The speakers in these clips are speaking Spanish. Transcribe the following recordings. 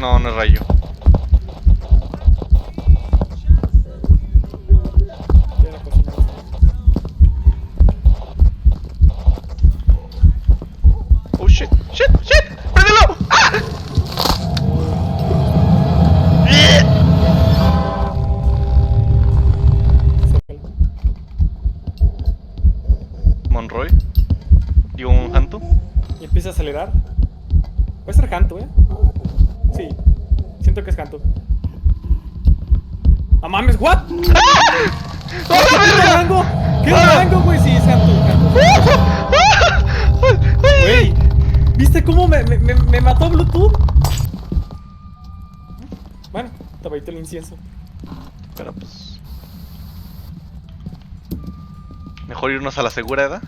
No, no es rayo. Estoy en la cocina. Oh shit, shit, shit. ¡Préndelo! ¡Ah! Monroy. Digo, un Hantu. Y empieza a acelerar. Puede ser Hantu, Sí. Siento que es Hantu. ¡No mames! ¿What? ¿Qué rango? ¿Qué rango, güey? Sí, es Hantu. Güey, ¿viste cómo me mató Bluetooth? Bueno, te baitó el incienso. Pero pues... mejor irnos a la segura, ¿verdad?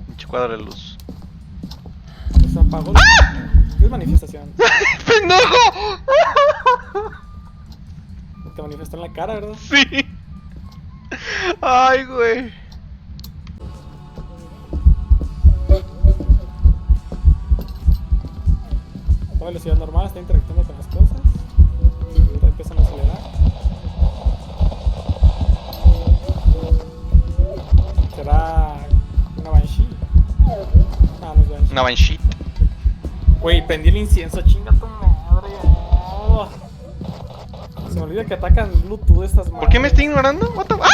Pinche cuadro de luz. Se apagó. Es manifestación. ¡Pendejo! Te manifestó en la cara, ¿verdad? Sí. Ay, güey. A velocidad normal, está interactuando con las cosas. Ahorita empiezan a acelerar. ¿Será una Banshee? Ah, no es Banshee. Una Banshee. Güey, prendí el incienso, chinga tu madre. Oh. Se me olvida que atacan Bluetooth estas madres. ¿Por qué me está ignorando? What the... ¡Ah!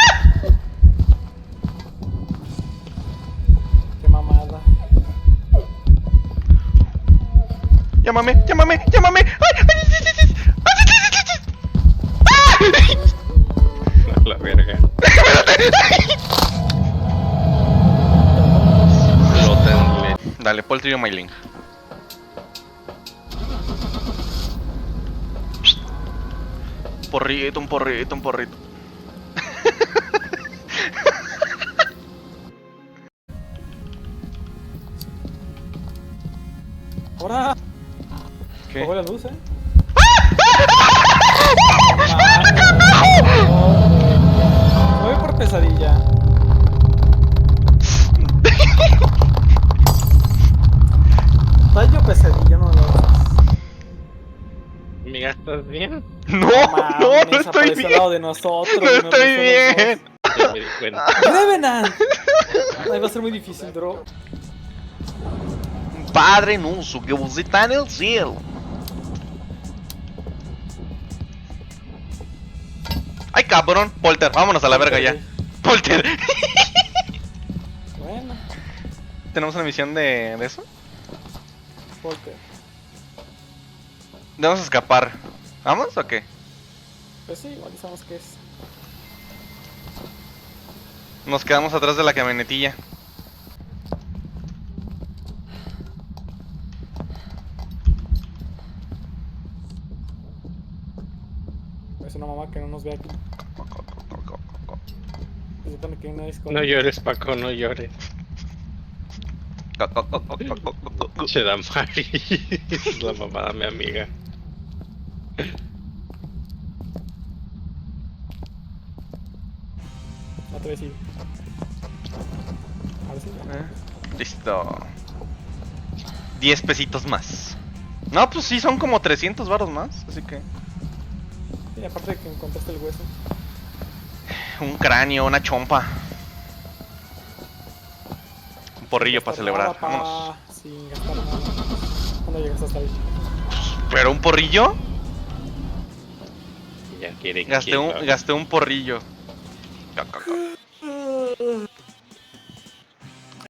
Qué mamada. Llámame, llámame, llámame. ¡Ay, ay, sí, sí, sí! ¡Ay, sí, sí, sí! ¡Ah! La verga. Dale, pull trio my link. Porrito, un porrito, un porrito. Ahora. ¿Qué? Apagó la luz, Me voy por pesadilla. Tallo pesadilla, no lo hagas. Amiga, ¿estás bien? No, Mames, no apareció estoy al bien. lado de nosotros. No estoy bien. Ya me di cuenta. Revenant. Ahí va a ser muy difícil, bro. Padre nuestro que vos está en el cielo. Ay, cabrón. Polter, vámonos a la verga ya. Polter. Bueno, ¿Tenemos una misión de eso? Polter. Debemos escapar. ¿Vamos o qué? Pues sí, igual sabemos qué es. Nos quedamos atrás de la camionetilla. Es una mamá que no nos ve aquí. Se supone que no es con... No llores, Paco, no llores. Se da Mari. Es la mamada, mi amiga. Otra vez sí. A ver si... Listo. 10 pesitos más. No, pues sí, son como 300 varos más. Así que... Y aparte de que encontraste el hueso. un cráneo, una chompa. Un porrillo para celebrar. Vámonos. Sin gastar nada. ¿Cuándo llegaste hasta ahí? ¿Pero un porrillo? Ya quiere que Gasté un porrillo.